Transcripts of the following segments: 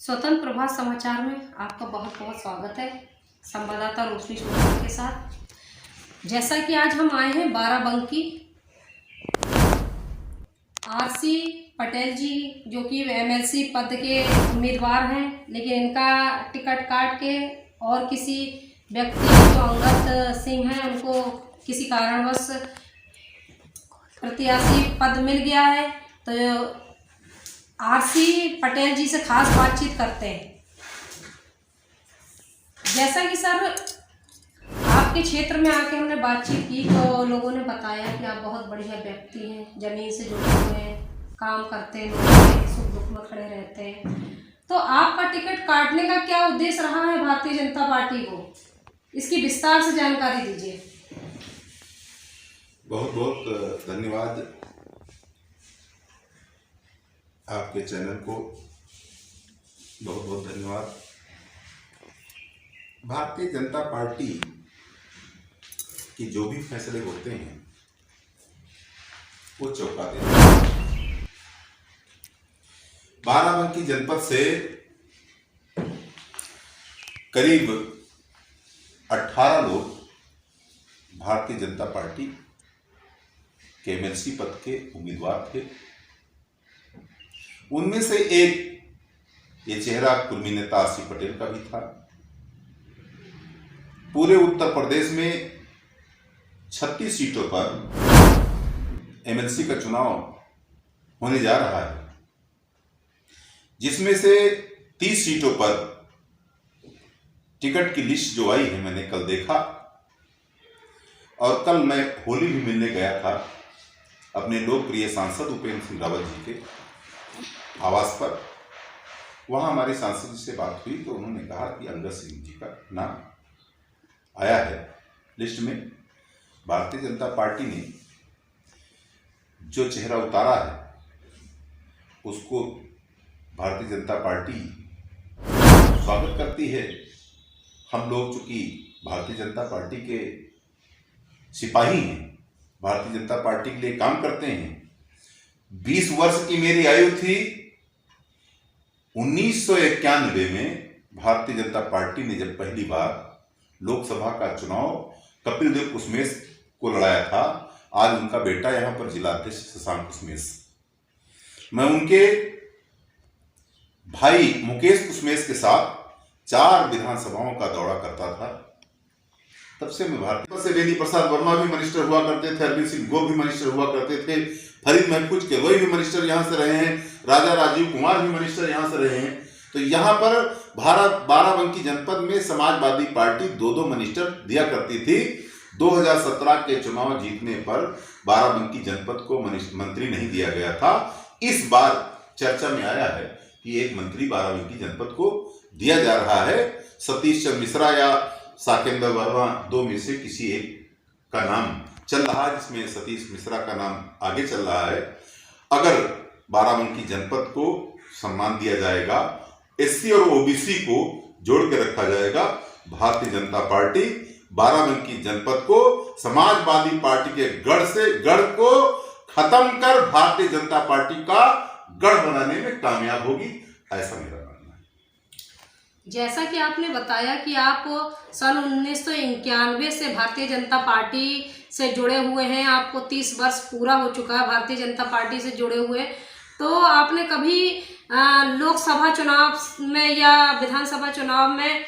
स्वतंत्र प्रभात समाचार में आपका बहुत बहुत स्वागत है। संवाददाता रोशनी शोभा के साथ। जैसा कि आज हम आए हैं बाराबंकी, आरसी पटेल जी जो कि एमएलसी पद के उम्मीदवार हैं, लेकिन इनका टिकट काट के और किसी व्यक्ति जो अंगद सिंह हैं उनको किसी कारणवश प्रत्याशी पद मिल गया है। तो आरसी पटेल जी से खास बातचीत करते हैं। जैसा कि सर आपके क्षेत्र में आके हमने बातचीत की तो लोगों ने बताया कि आप बहुत बढ़िया व्यक्ति हैं, जमीन से जुड़े हुए हैं, काम करते हैं, लोगों के सुख दुख में खड़े रहते हैं। तो आपका टिकट काटने का क्या उद्देश्य रहा है भारतीय जनता पार्टी को, इसकी विस्तार से जानकारी दीजिए। बहुत बहुत धन्यवाद आपके चैनल को, बहुत बहुत धन्यवाद। भारतीय जनता पार्टी की जो भी फैसले होते हैं वो चौंका देते हैं। बाराबंकी जनपद से करीब 18 लोग भारतीय जनता पार्टी के एमएलसी पद के उम्मीदवार थे। उनमें से एक ये चेहरा कुर्मी नेता आरसी पटेल का भी था। पूरे उत्तर प्रदेश में 36 सीटों पर एमएलसी का चुनाव होने जा रहा है, जिसमें से 30 सीटों पर टिकट की लिस्ट जो आई है मैंने कल देखा, और कल मैं होली भी मिलने गया था अपने लोकप्रिय सांसद उपेंद्र सिंह रावत जी के आवास पर। वहां हमारे सांसद जी से बात हुई तो उन्होंने कहा कि अंगद सिंह जी का नाम आया है लिस्ट में। भारतीय जनता पार्टी ने जो चेहरा उतारा है उसको भारतीय जनता पार्टी स्वागत करती है। हम लोग चूंकि भारतीय जनता पार्टी के सिपाही हैं, भारतीय जनता पार्टी के लिए काम करते हैं। 20 वर्ष की मेरी आयु थी। 1991 में भारतीय जनता पार्टी ने जब पहली बार लोकसभा का चुनाव कपिल देव कुसमेश को लड़ाया था, आज उनका बेटा यहां पर जिलाध्यक्ष शशांक कुसमेश, मैं उनके भाई मुकेश कुसमेश के साथ 4 विधानसभाओं का दौरा करता था। तब से मैं भारतीय से बेनी प्रसाद वर्मा भी मिनिस्टर हुआ करते थे, अरविंद सिंह गोप भी मिनिस्टर हुआ करते थे, फरीद महफूज केलोई भी मिनिस्टर यहाँ से रहे हैं, राजा राजीव कुमार भी मिनिस्टर यहाँ से रहे हैं। तो यहाँ पर बाराबंकी जनपद में समाजवादी पार्टी 2-2 मिनिस्टर दिया करती थी। 2017 के चुनाव जीतने पर बाराबंकी जनपद को मंत्री नहीं दिया गया था। इस बार चर्चा में आया है कि एक मंत्री बाराबंकी जनपद को दिया जा रहा है। सतीश चंद्र मिश्रा या साकेंद्र वर्मा, 2 में से किसी एक का नाम चल रहा है, जिसमें सतीश मिश्रा का नाम आगे चल रहा है। अगर बाराबंकी जनपद को सम्मान दिया जाएगा, एससी और ओबीसी को जोड़ के रखा जाएगा, भारतीय जनता पार्टी बाराबंकी जनपद को समाजवादी पार्टी के गढ़ को खत्म कर भारतीय जनता पार्टी का गढ़ बनाने में कामयाब होगी, ऐसा मेरा मानना है। जैसा कि आपने बताया कि आप सन 1991 से भारतीय जनता पार्टी से जुड़े हुए हैं, आपको 30 वर्ष पूरा हो चुका है भारतीय जनता पार्टी से जुड़े हुए, तो आपने कभी लोकसभा चुनाव में या विधानसभा चुनाव में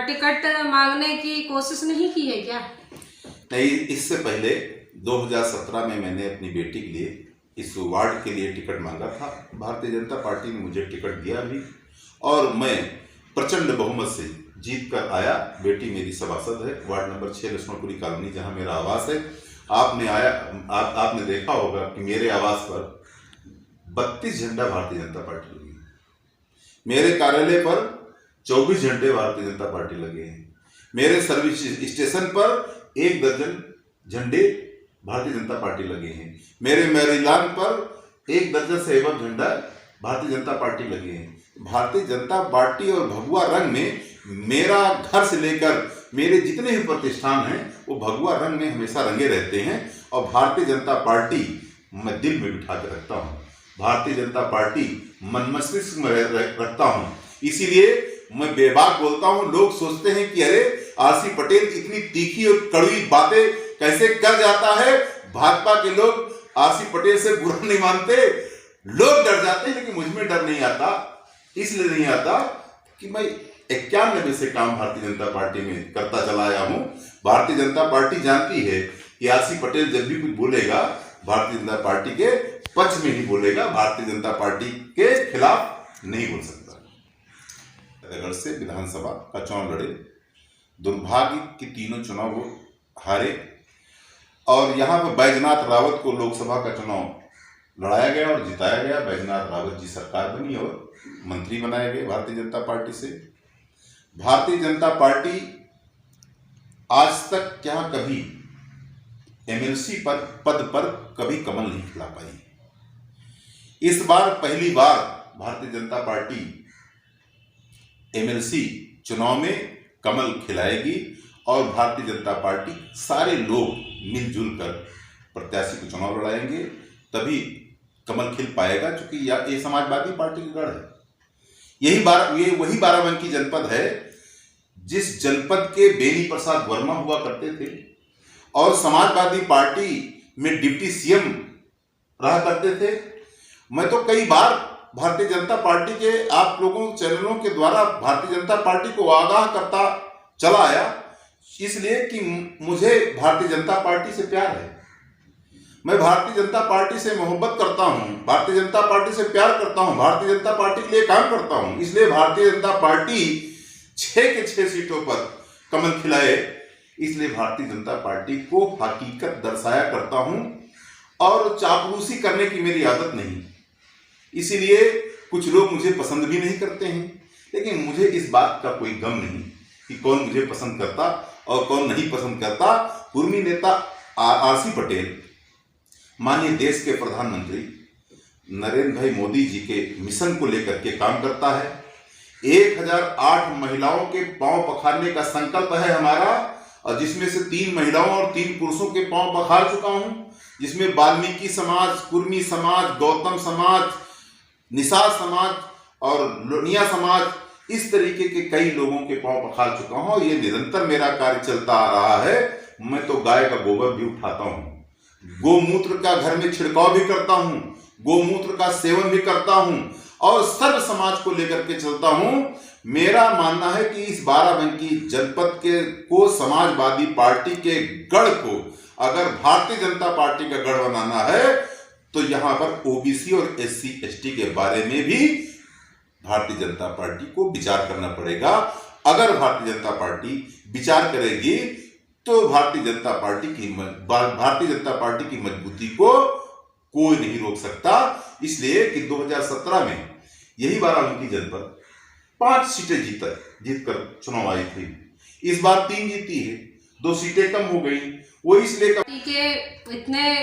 टिकट मांगने की कोशिश नहीं की है क्या? नहीं, इससे पहले 2017 में मैंने अपनी बेटी के लिए इस वार्ड के लिए टिकट मांगा था। भारतीय जनता पार्टी ने मुझे टिकट दिया भी और मैं प्रचंड बहुमत से जीत कर आया। बेटी मेरी सभासद है, वार्ड नंबर 6 लक्ष्मणपुरी कॉलोनी, जहां मेरा आवास है। आपने देखा होगा कि मेरे आवास पर 32 झंडा भारतीय जनता पार्टी लगी। मेरे कार्यालय पर 24 झंडे भारतीय जनता पार्टी लगे हैं। मेरे सर्विस स्टेशन पर 1 दर्जन झंडे भारतीय जनता पार्टी लगे हैं। मेरे मैरिलान पर 1 दर्जन से एवं झंडा भारतीय जनता पार्टी लगे हैं। भारतीय जनता पार्टी और भगवा रंग में मेरा घर से लेकर मेरे जितने भी प्रतिष्ठान हैं वो भगवा रंग में हमेशा रंगे रहते हैं। और भारतीय जनता पार्टी मैं दिल में बिठा के रखता हूँ। भारतीय जनता पार्टी मन मस्तिष्क में रखता हूँ। इसीलिए मैं बेबाक बोलता हूं। लोग सोचते हैं कि अरे आरसी पटेल इतनी तीखी और कड़वी बातें कैसे कर जाता है। भाजपा के लोग आरसी पटेल से बुरा नहीं मानते, लोग डर जाते हैं, लेकिन मुझ में डर नहीं आता। इसलिए नहीं आता कि मैं 91 से काम भारतीय जनता पार्टी में करता चला आया हूं। भारतीय जनता पार्टी जानती है कि आरसी पटेल जब भी कुछ बोलेगा भारतीय जनता पार्टी के पक्ष में ही बोलेगा, भारतीय जनता पार्टी के खिलाफ नहीं बोल सकता। फतेहगढ़ से विधानसभा का चुनाव लड़े, दुर्भाग्य कि तीनों चुनाव वो हारे और यहाँ पर बैजनाथ रावत को लोकसभा का चुनाव लड़ाया गया और जिताया गया। बैजनाथ रावत जी सरकार बनी और मंत्री बनाए गए भारतीय जनता पार्टी से। भारतीय जनता पार्टी आज तक क्या कभी एमएलसी पद पर कभी कमल नहीं खिला पाई। इस बार पहली बार भारतीय जनता पार्टी एमएलसी चुनाव में कमल खिलाएगी और भारतीय जनता पार्टी सारे लोग मिलजुल कर प्रत्याशी को चुनाव लड़ाएंगे, तभी कमल खिल पाएगा। क्योंकि ये समाजवादी पार्टी का गढ़ है। ये वही बाराबंकी जनपद है जिस जनपद के बेनी प्रसाद वर्मा हुआ करते थे और समाजवादी पार्टी में डिप्टी सीएम रहा करते थे। मैं तो कई बार भारतीय जनता पार्टी के आप लोगों चैनलों के द्वारा भारतीय जनता पार्टी को आगाह करता चला आया, इसलिए कि मुझे भारतीय जनता पार्टी से प्यार है। मैं भारतीय जनता पार्टी से मोहब्बत करता हूं, भारतीय जनता पार्टी से प्यार करता हूं, भारतीय जनता पार्टी के लिए काम करता हूं। इसलिए भारतीय जनता पार्टी 6 के 6 सीटों पर कमल खिलाए, इसलिए भारतीय जनता पार्टी को हकीकत दर्शाया करता हूं और चापलूसी करने की मेरी आदत नहीं। इसीलिए कुछ लोग मुझे पसंद भी नहीं करते हैं, लेकिन मुझे इस बात का कोई गम नहीं कि कौन मुझे पसंद करता और कौन नहीं पसंद करता। कुर्मी नेता आरसी पटेल माननीय देश के प्रधानमंत्री नरेंद्र भाई मोदी जी के मिशन को लेकर के काम करता है। 1008 महिलाओं के पांव पखारने का संकल्प है हमारा, और जिसमें से 3 महिलाओं और 3 पुरुषों के पांव पखार चुका हूं, जिसमें वाल्मीकि समाज, कुर्मी समाज, गौतम समाज, निषाद समाज और लोनिया समाज, इस तरीके के कई लोगों के पांव पखार चुका हूं और ये निरंतर मेरा कार्य चलता आ रहा है। मैं तो गाय का गोबर भी उठाता हूं, गोमूत्र का घर में छिड़काव भी करता हूं, गोमूत्र का सेवन भी करता हूं और सर्व समाज को लेकर के चलता हूं। मेरा मानना है कि इस बाराबंकी जनपद के को समाजवादी पार्टी के गढ़ को अगर भारतीय जनता पार्टी का गढ़ बनाना है तो यहां पर ओबीसी और एससी एसटी के बारे में भी भारतीय जनता पार्टी को विचार करना पड़ेगा। अगर भारतीय जनता पार्टी विचार करेगी तो भारतीय जनता पार्टी की मजबूती को कोई नहीं रोक सकता। इसलिए कि 2017 में यही बाराबंकी जनपद 5 सीटें जीतकर चुनाव आई थी। इस बार 3 जीती है, 2 सीटें कम हो गई। वो इसलिए के इतने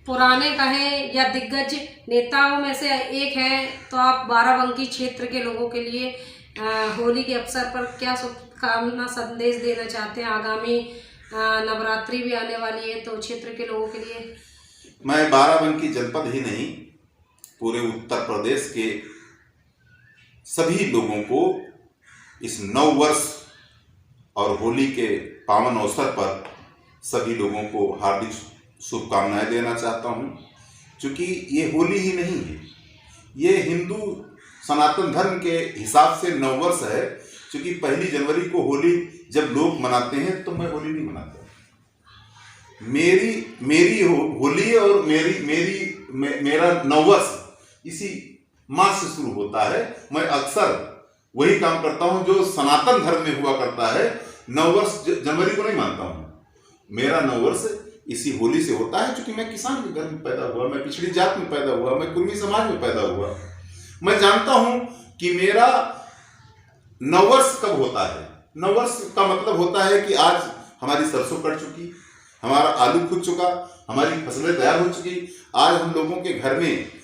पुराने कहें या दिग्गज नेताओं में से एक हैं, तो आप बाराबंकी क्षेत्र के लोगों के लिए होली के अवसर पर क्या शुभकामना संदेश देना चाहते हैं? आगामी नवरात्रि भी आने वाली है, तो क्षेत्र के लोगों के लिए। मैं बाराबंकी जनपद ही नहीं, पूरे उत्तर प्रदेश के सभी लोगों को इस नव वर्ष और होली के पावन अवसर पर सभी लोगों को हार्दिक शुभकामनाएं देना चाहता हूं। क्योंकि ये होली ही नहीं है, ये हिंदू सनातन धर्म के हिसाब से नव वर्ष है। क्योंकि 1 जनवरी को होली जब लोग मनाते हैं तो मैं होली नहीं मनाता। मेरी होली और मेरा नववर्ष इसी माह से शुरू होता है। मैं अक्सर वही काम करता हूं जो सनातन धर्म में हुआ करता है। नववर्ष जनवरी को नहीं मानता हूं। मेरा नववर्ष इसी होली से होता है। क्योंकि मैं किसान के घर में पैदा हुआ, मैं पिछड़ी जात में पैदा हुआ, मैं कुर्मी समाज में पैदा हुआ। मैं जानता हूं कि मेरा नववर्ष कब होता है। नववर्ष का मतलब होता है कि आज हमारी सरसों कट चुकी, हमारा आलू फूट चुका, हमारी फसलें तैयार हो चुकी। आज हम लोगों के घर में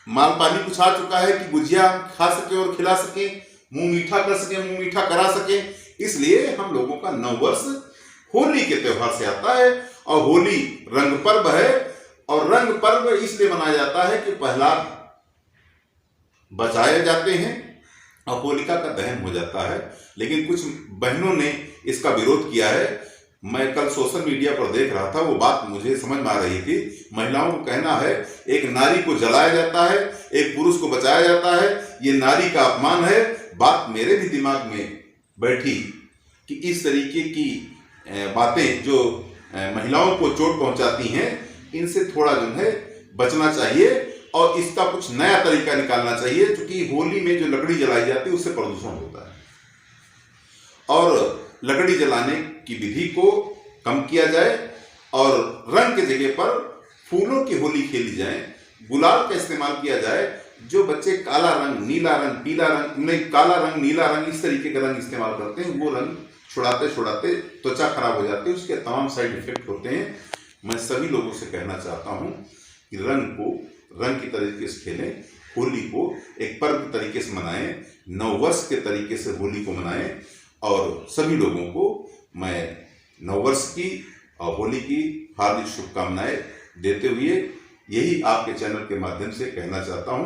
माल पानी कुछ आ चुका है कि गुजिया खा सके और खिला सके, मुंह मीठा कर सके, मुंह मीठा करा सके। इसलिए हम लोगों का नववर्ष होली के त्योहार से आता है। और होली रंग पर्व है, और रंग पर्व इसलिए मनाया जाता है कि प्रहलाद बचाए जाते हैं और होलिका का दहन हो जाता है। लेकिन कुछ बहनों ने इसका विरोध किया है। मैं कल सोशल मीडिया पर देख रहा था, वो बात मुझे समझ में आ रही थी। महिलाओं को कहना है एक नारी को जलाया जाता है, एक पुरुष को बचाया जाता है, ये नारी का अपमान है। बात मेरे भी दिमाग में बैठी कि इस तरीके की बातें जो महिलाओं को चोट पहुंचाती हैं, इनसे थोड़ा जो है बचना चाहिए और इसका कुछ नया तरीका निकालना चाहिए। क्योंकि होली में जो लकड़ी जलाई जाती है उससे प्रदूषण होता है और लकड़ी जलाने की विधि को कम किया जाए और रंग के जगह पर फूलों की होली खेली जाए, गुलाल का इस्तेमाल किया जाए। जो बच्चे काला रंग, नीला रंग, पीला रंग, नहीं काला रंग, नीला रंग, इस तरीके का रंग इस्तेमाल करते हैं, वो रंग छुड़ाते छुड़ाते त्वचा खराब हो जाती है, उसके तमाम साइड इफेक्ट होते हैं। मैं सभी लोगों से कहना चाहता हूँ कि रंग को रंग की तरीके से खेलें, होली को एक पर्व के तरीके से मनाएं, नववर्ष के तरीके से होली को मनाएं और सभी लोगों को मैं नववर्ष की और होली की हार्दिक शुभकामनाएं देते हुए यही आपके चैनल के माध्यम से कहना चाहता हूं।